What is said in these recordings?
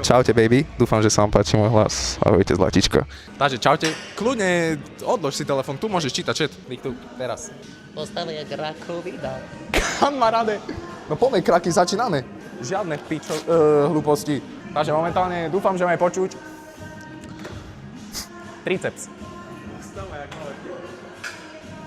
Čaute, baby. Dúfam, že sa vám páči môj hlas. Ahojte, zlatička. Takže čaute. Kľudne odlož si telefon, tu môžeš čítať chat. Tu, teraz. Postava jak rakovina. Kamaráde. No poďme, kraky, začíname. Žiadne hlúposti. Takže momentálne dúfam, že ma je počuť. Triceps. Postava jak malé pivo.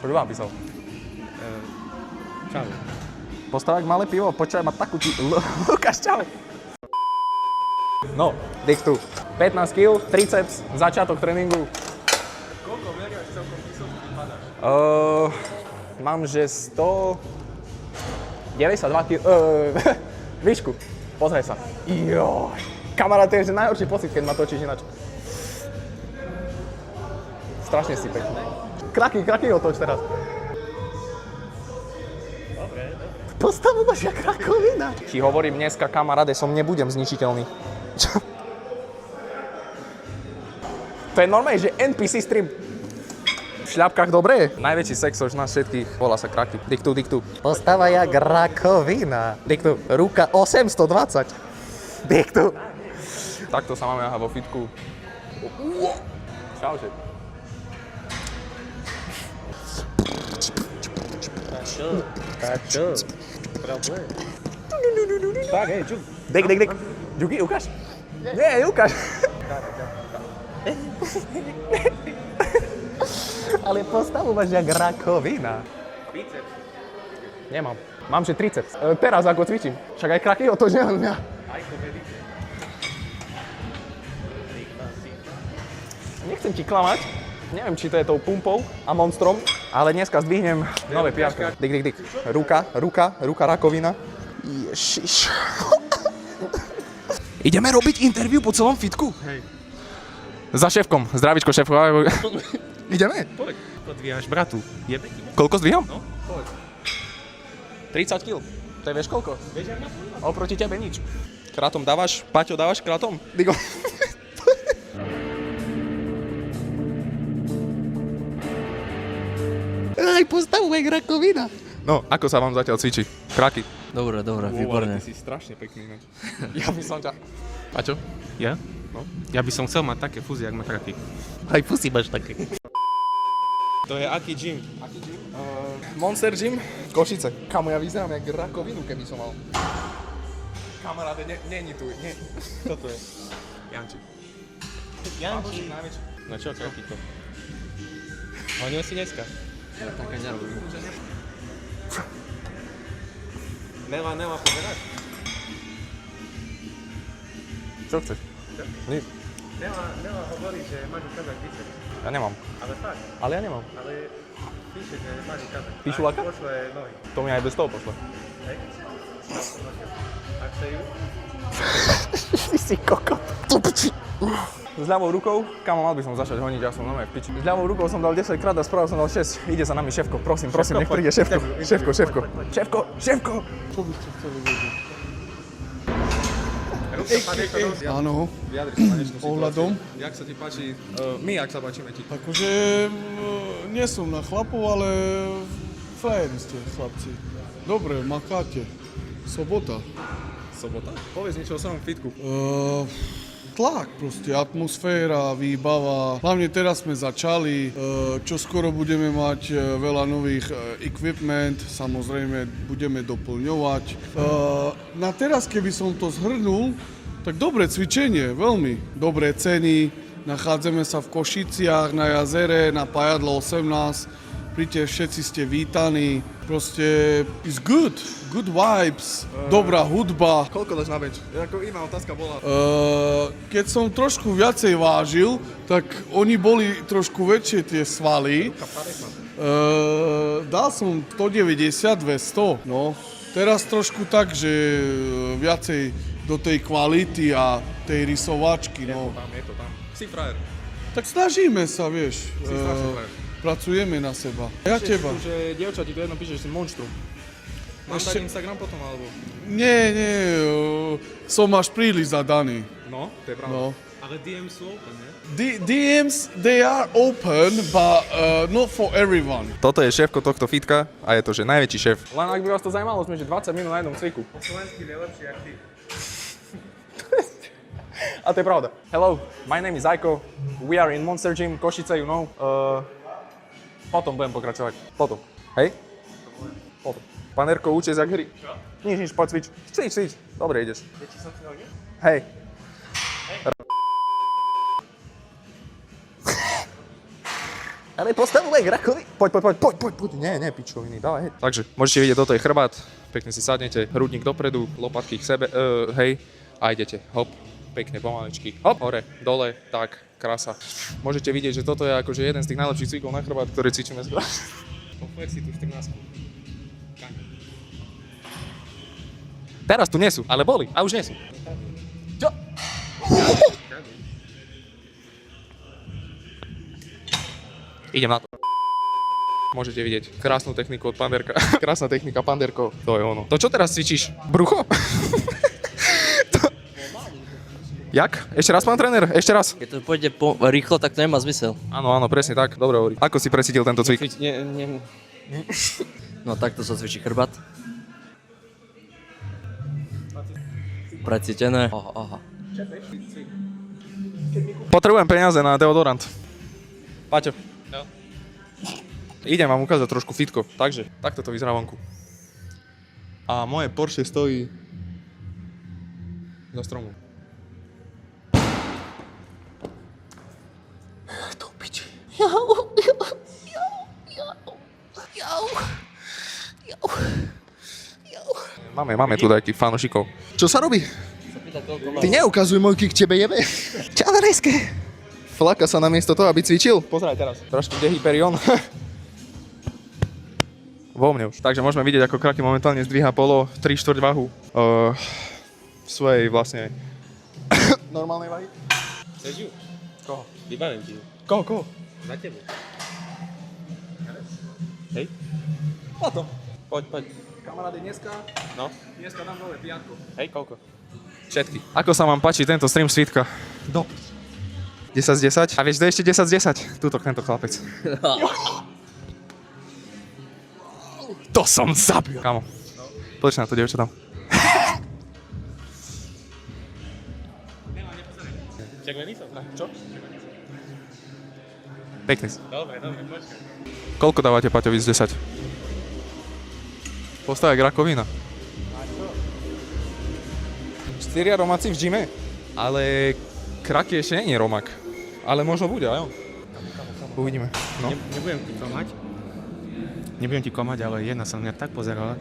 Čo vám písal? Čau. Postava jak malé pivo, počkaj, má takú Lukáš, čau. No, dých tu. 15 kg, triceps, začiatok tréningu. Koľko meriaš celkom vysoký vypadáš? Mám, že 192 kg. Výšku, pozri sa. Joj. Kamarát, to je že najhorší pocit, keď ma točíš ináč. Strašne si pekný. Kraky otoč teraz. Dobre. Postavu máš jak rakovina. Ti hovorím dneska, kamaráde, som nebudem zničiteľný. Čo? To je normálne, že NPC stream. V šľapkách dobre. Najväčší sexož nás všetkých, volá sa kraky. Diktu. Postava jak rakovina. Diktu. Ruka 820. Diktu. Takto sa máme vo fitku. Čaute. Čo? Problém. Tak, hej, čuk. Dik. Ďuky, ukáž. Nie, ukáž. Ale postavu máš jak rakovina. Biceps. Nemám. Mám, že triceps. Teraz ako cvičím. Však aj kraky otoč nemám mňa. Aj komedy. Nechcem ti klamať. Neviem, či to je tou pumpou a monstrom, ale dneska zdvihnem nové piatky. Dik. Ruka rakovina. Ježiš. Ideme robiť interview po celom fitku? Hej. Za šéfkom. Zdravíčko, šéfko. Ideme? Poď. Podvíjaš bratu. Jebe ti? Koľko zdvíham? No, poď. 30 kg. To je vieš koľko? Vieš, jak na to? Oproti tebe nič. Kratom dávaš? Paťo, dávaš kratom? Digo. Aj postavu jak rakovina. No, ako sa vám zatiaľ cvičí? Kraky. Dobre, výborne. Ty si strašne pekný ináč. Ja by som ťa... Paťo? Ja? No. Ja by som chcel mať také fúzie, jak má kraky. Aj pusy máš také. To je aký gym? Monster Gym, Košice. Kamo, ja vyzerám jak rakovinu, keby som mal. Kamaráde, není tu, nie. Toto je. Janči. Janči. Najväčší. No čo, kraky to? Honil si dneska? Ja také nerobím. Nemá pozerať. Čo chceš? Nič. Nemá hovorí, že máš ukázať biceps. Ja nemám. Ale fakt. Ale ja nemám. Ale píše, že máš ukázať. Píšu laka? Pošle nohy. To mi aj bez toho pošle. Hej? Ak sa ju? Ty si kokot. S ľavou rukou, kamo, mal by som začať honiť, ja som normálne v piči. S ľavou rukou som dal 10 krát a spravo som dal 6. Ide za nami šéfko, prosím, nech príde šéfko. Šéfko. Čo by ste chceli vedieť? Áno. Vyjadri sa na dnešnú situáciu. Ohľadom? Jak sa ti páči, jak sa páčime ti? Akože nie som na chlapov, ale frajeri ste, chlapci. Dobre, makáte. Sobota. Povedz niečo o svojom fitku. Tlak proste, atmosféra, výbava. Hlavne teraz sme začali, čo skoro budeme mať veľa nových equipment, samozrejme budeme doplňovať. Na teraz, keby som to zhrnul, tak dobré cvičenie, veľmi dobré ceny. Nachádzame sa v Košiciach, na jazere, na Pajadlo 18. Príďte, všetci ste vítaní. Proste, it's good vibes, dobrá hudba. Koľko dáš na bench? Ako iná otázka bola. Keď som trošku viacej vážil, tak oni boli trošku väčšie tie svaly. Dal som 190, 200, no. Teraz trošku tak, že viacej do tej kvality a tej rysovačky, no. Je to tam. Si frajer. Tak snažíme sa, vieš. Si strašne frajer. Pracujeme na seba. Ja teba. Že dievča ti to jedno píše, že si monštrum. Mám Ešte- dať Instagram potom, alebo? Nie, som až príliš zadaný. No, to je pravda. No. Ale DM sú open, ne? DMs, they are open, but not for everyone. Toto je šéfko tohto fitka a je to, že najväčší šéf. Len ak by vás to zaujímalo, sme že 20 minút na jednom cviku. Po slovensky je lepší, jak ty. A to je pravda. Hello, my name is Aiko. We are in Monster Gym, Košice, you know. Potom budem pokračovať. Potom. Hej? Potom. Pán Erko, uč jak hry. Nič, poď cvič. Cvič. Dobre, ideš. Hej. Ale postavuj rakovi. Poď. Nie, pičoviny, dávaj, hej. Takže, môžete vidieť, toto je chrbát. Pekne si sadnete, hrudník dopredu, lopatky k sebe, hej. A idete, hop, pekne, pomaličky. Hop, hore, dole, tak, krása. Môžete vidieť, že toto je akože jeden z tých najlepších cvikov na chrbát, ktoré cvičíme skoro. Poflex si tu 14. Teraz tu nie sú, ale boli, a už nie sú. Čo? Idem na to. Môžete vidieť krásnu techniku od Panderka. Krásna technika Panderko. To je ono. To čo teraz cvičíš? Brucho? Jak? Ešte raz, pán tréner? Ešte raz? Keď to pôjde rýchlo, tak to nemá zmysel. Áno, presne tak. Dobre hovorí. Ako si precítil tento cvik? No takto sa cvičí chrbát. Precítené. Aha. Potrebujem peniaze na deodorant. Paťo. Idem vám ukázať trošku fitko. Takže, takto to vyzerá vonku. A moje Porsche stojí za stromom. To piči. Máme tu takých fanošikov. Čo sa robí? Ty neukazuj môj k tebe jebe. Čadarejské. Flaka sa namiesto toho, aby cvičil. Pozeraj teraz. Trošku kde Hyperion. Vo mne už. Takže môžeme vidieť, ako Kraky momentálne zdvíha polo 3/4 váhu svojej vlastne normálnej váhy. Chceš ju? Koho? Vybavím ti ju. Koho? Na tebu. Hej. Potom. Poď. Kamarády, dneska dám dole piatko. Hej, koľko? Všetky. Ako sa vám páči tento stream svítka? 10 z 10. A vieš, to je ešte 10 z 10. Tuto tento chlapec. To som zabil. Kamo. Poď na to, dievčatám. Červený som? Čo? Pekný si. Dobre, počkaj. Koľko dávate Paťovi z 10? Postavek rakovina. 4 romáci v gyme, ale Kraky ešte nie je romak. Ale možno bude, aj on. Uvidíme. No. Nebudem ti komať, ale jedna sa mňa tak pozerala.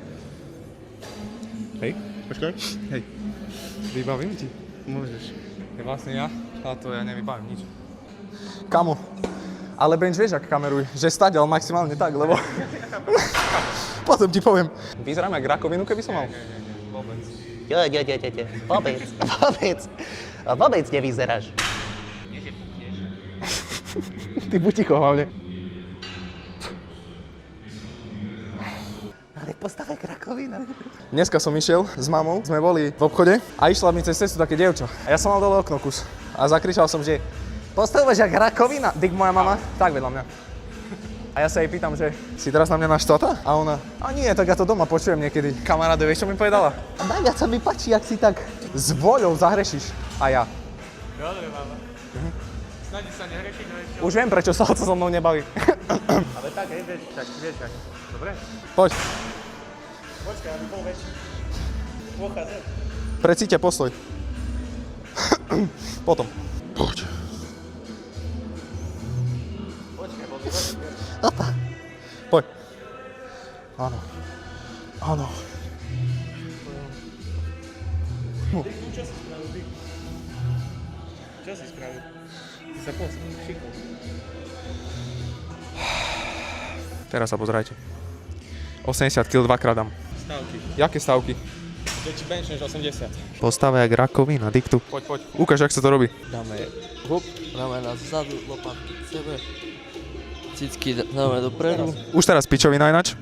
Hej. Počkaj. Hej. Vybavím ti. Môžeš. Je vlastne ja, a to ja nevybavím nič. Kamo, ale bench vieš, ak kameruj, že stať, ale maximálne tak, lebo... Potom ti poviem. Vyzerám jak rakovinu, keby som mal. Vôbec. Jo. Vôbec nevyzeráš. Ty buď ticho hlavne. Ale postavek rakovina. Dneska som išiel s mamou, sme boli v obchode a išla mi cez cestu také dievča. A ja som mal dole okno kus. A zakričal som, že postavuješ jak rakovina. Dik moja mama, tak vedľa mňa. A ja sa jej pýtam, že si teraz na mňa naštvatá? A ona, a nie, tak ja to doma počujem niekedy. Kamaráde, vieš, čo mi povedala? A najviac sa mi páči, jak si tak... S voľou zahrešíš. A ja. Dobre, mama. Snaží sa nehrešiť, no čo? Už viem, prečo sa so mnou nebaví. Ale tak, hej, vieš, tak. Dobre? Poď. Počkaj, aby bol väčší. Pochádzaj. Precíťte postoj. Potom. Poď. Počkaj, bol by dobrý. Poď. Áno. Áno. Čo si spravil, ty? Čo si spravil? Ty sa šikol. Teraz sa pozerajte. 80 kg dvakrát dám. Stavky. Jaké stavky? Že či benchneš 80. Postave jak rakovina, diktu. Poď. Ukáž, jak sa to robí. Dáme hup, dáme na zadu, lopatky k sebe. Cicky dáme dopredu. Už teraz pičovina ináč.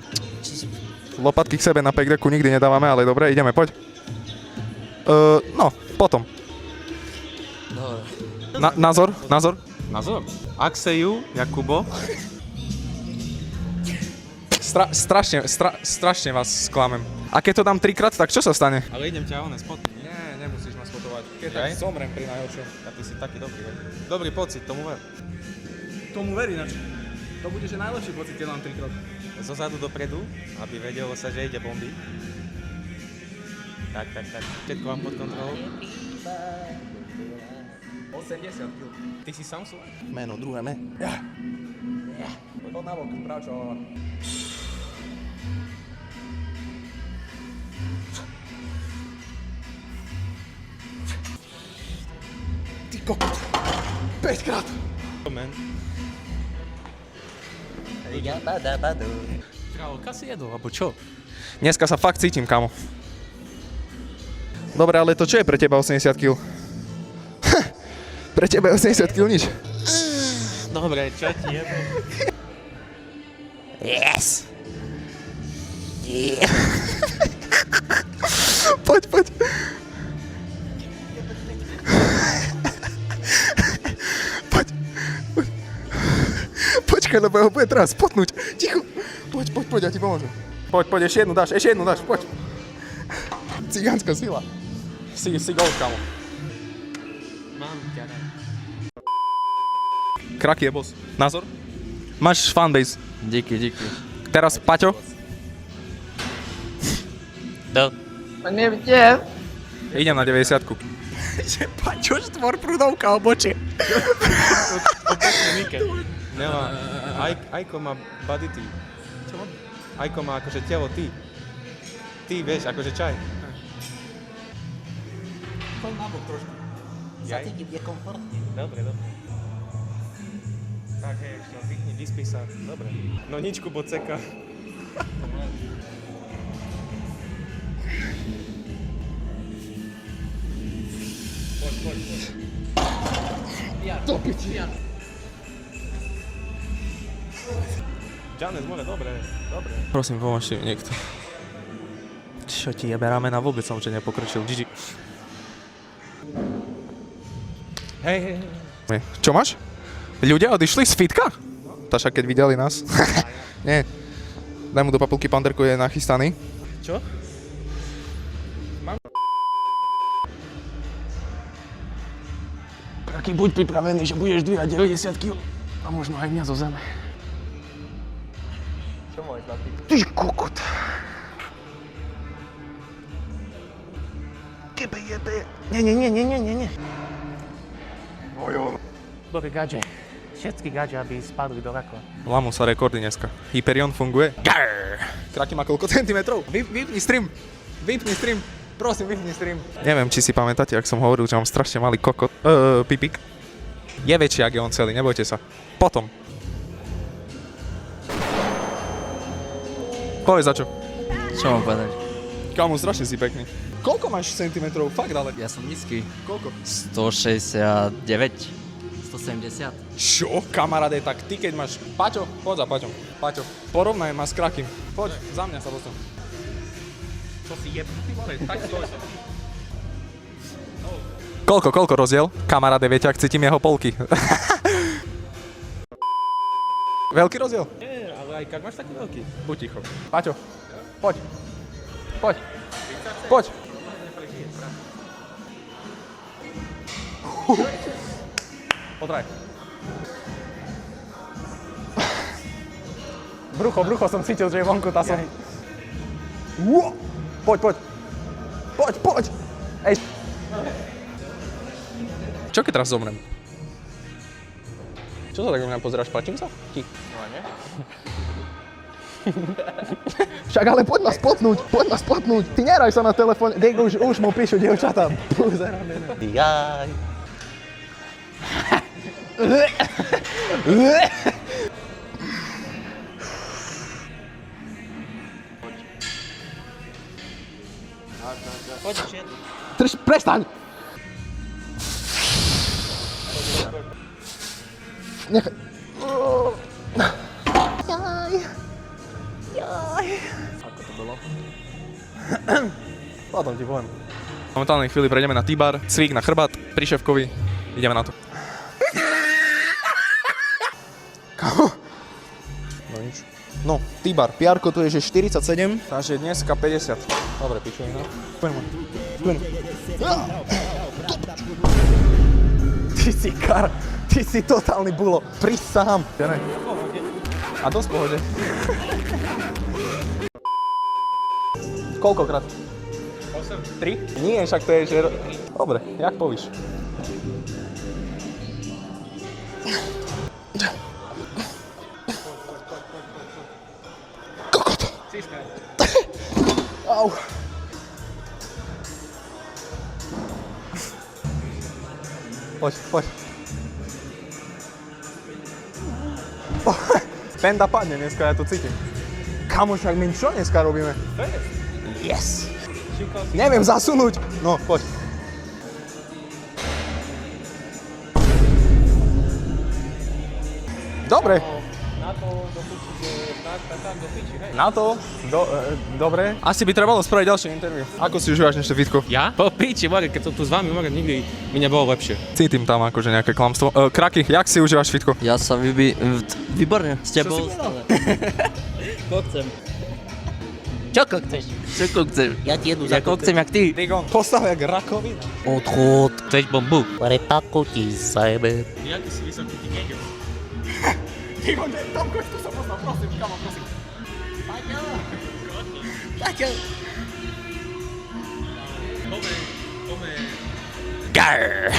Lopatky k sebe na pekdeku nikdy nedávame, ale dobre, ideme, poď. No, potom. Dobre. Názor? Názor? Akseju, Jakubo. Strašne vás sklamem. A keď to dám 3-krát, tak čo sa stane? Ale idem ťa spotnúť. Nie, nemusíš ma spotovať. keď tak zomrem pri najhoršom. A ty si taký dobrý. Dobrý pocit, tomu ver. Tomu verí ináč. To bude, že najlepší pocit, keď mám 3 kroky. Zozadu dopredu, aby vedelo sa, že ide bomby. Tak. Všetko mám pod kontrolou. 80 kg. Ty si sám sú? Meno, druhé me. Poď na bok, pravčo, ale... Ty kokot. 5 krát. Man. Kráľovka si jedol, alebo čo? Dneska sa fakt cítim, kamo. Dobre, ale to čo je pre teba 80 kg? Pre teba je 80 kg nič. Dobre, čo ti jebe? Yes! Poď. Počkaj, lebo ho bude teraz potnúť. Ticho. Poď, ja ti pomôžem. Poď, ešte jednu dáš, poď. Cigánska sila. Si gold, kamo. Mám ťa rád. Kraky je boss. Názor? Máš fanbase. Díky. Teraz Paťo. Idem na 90-ku. Že Paťo štvor prúdovka obočie. Opačne Mike. Nemá. Ajko má body ty. Čo mám? Ajko má akože telo ty. Ty vieš, akože čaj. Poď na bok trošku. Zatím je komfortne. Dobre. Tak hej, ešte oddychni, vyspí sa. Dobre. No nič, Kubo ceka. Poď. Do piči. Janes, more, dobre. Prosím, pomôžte mi niekto. Čo ti jebe ramena? Vôbec som že nepokročil. GG. Hej. Čo máš? Ľudia odišli z fitka? Taša, keď videli nás. Nie. Daj mu do papulky, panderku je nachystaný. Čo? Taký buď pripravený, že budeš dvíhať 90 kg. A možno aj mňa zo zeme. Čo môj chlapík? Ty kokot. Jebe. Nie. Dobre gadže. Všetky gadže, aby spadli do rakva. Lámu sa rekordy dneska. Hyperion funguje. Kraky má koľko centimetrov? Vypni stream. Prosím, vypni stream. Neviem, či si pamätáte, ak som hovoril, že mám strašne malý kokot. Pipik. Je väčší, ak je on celý, nebojte sa. Potom. Povedz za čo. Čo mám povedať? Kamu, strašne si pekný. Koľko máš centimetrov? Fakt, ale. Ja som nízky. Koľko? 169. 170. Čo? Kamaráde, tak ty keď máš... Paťo, poď za Paťom. Paťo, porovnaj ma s Krakým. Poď, za mňa sa postav. Čo si jeb? Ty vole, tak stoj. Koľko rozdiel? Kamaráde, viete, ak cítim jeho polky. Veľký rozdiel? Nie, ale aj kak máš taký veľký? Buď ticho. Paťo, poď. Podraj. Brucho som cítil, že je vonku, tá som... Poď. Ej. Čo keď teraz zomrem? Čo sa tak na mňa pozeráš, páčim sa? No a nie? Však ale poď ma spotnúť. Ty neraj sa na telefóne, už mu píšu dievčatá. Jaj. Poď ešte jednu. Prestaň! Nechaj. Jaj. Ako to bolo? Potom ti poviem. V momentálnej chvíli prejdeme na T-bar, cvík na chrbát, pri šéfkovi. Ideme na to. No nič. No, T-bar, PR-ko tu je že 47, takže dneska 50. Dobre, pičujem, no. Poďme. Ty si kar, ty si totálny bulo. Prisahám. A dosť v pohode. Koľkokrát? 8. 3? Nie, však to je, že... Dobre, jak povíš. Kokot. Au. Poď. Penda padne dneska, ja to cítim. Kamoš, ak my čo dneska robíme? Yes! Neviem zasunúť. No, poď. Dobre. Na to, dobre. Asi by trebalo spraviť ďalšie interview. Ako si užívaš dnešné fitko? Ja? Po piči, more, keď som tu s vami, more, nikdy mi nebolo lepšie. Cítim tam akože nejaké klamstvo. Kraky, jak si užívaš fitko? Ja sa výborne, s tebou stále. Ko chcem? Čoko chceš? Čoko chcem? Ja ti jedu Ja ko chcem jak ty. Digon, postav jak rakovina. Odchod. Chceš bombu? Pre tako ti zajebe. Jaký si vysoký ty keďo? Digon, Tomko, tu sa postav, prosím, kamo, prosím. Paťo. Garr.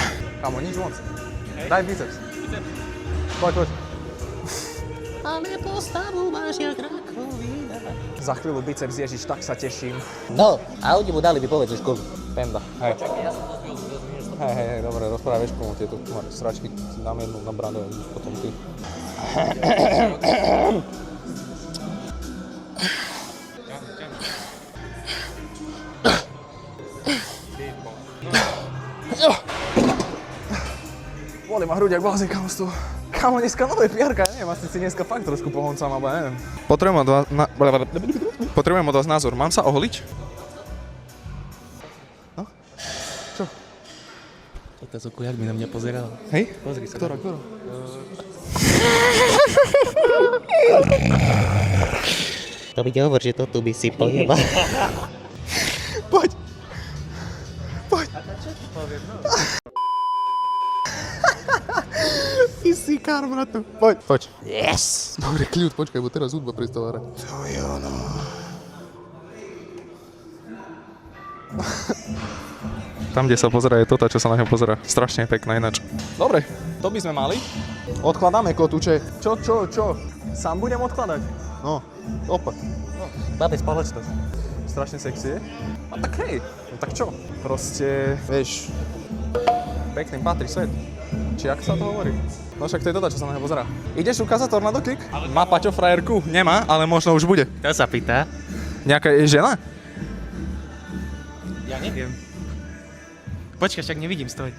Kamo, nič moc. Daj biceps. Poď. Ale postavu máš jak rakovina. Za chvíľu biceps, ježiš, tak sa teším. No, a oni mu dali by povedať školu. Penda, hej. Hej, dobre, rozprávaj, vieš komu tieto sračky si dám jednu na brado, potom ty. Boli ma hruď jak blázen, kamo, z toho. Kamo, dneska nové piarka, neviem, asi si dneska fakt trošku pohoncam, alebo ja neviem. Potrebujem od vás názor, mám sa oholiť? Čo? Tá z okuliarmi na mňa pozerala. Hej? Pozri sa. Ktorá? To mi nehovor, že to tu by si pojeba. Poď. Ty si kár, bratu. Poď. Yes! Dobre, kľud, počkaj, bo teraz hudba prestáva hrať. To je ono. Tam, kde sa pozerá, je to tá, čo sa na ňom pozerá. Strašne pekná ináč. Dobre, to by sme mali. Odkladáme kotúče. Čo? Sám budem odkladať? No, opak. Máme spoločnosť. Strašne sexy je. A tak hej, no tak čo? Proste, vieš, pekným patrí svet. Či jak sa to hovorí? No však to je toto, čo sa na ňa pozerá. Ideš ukázať Tornado Kick? Má Paťo frajerku? Nemá, ale možno už bude. To sa pýta. Nejaká je žena? Ja neviem. Počkaj, však nevidím, stoj.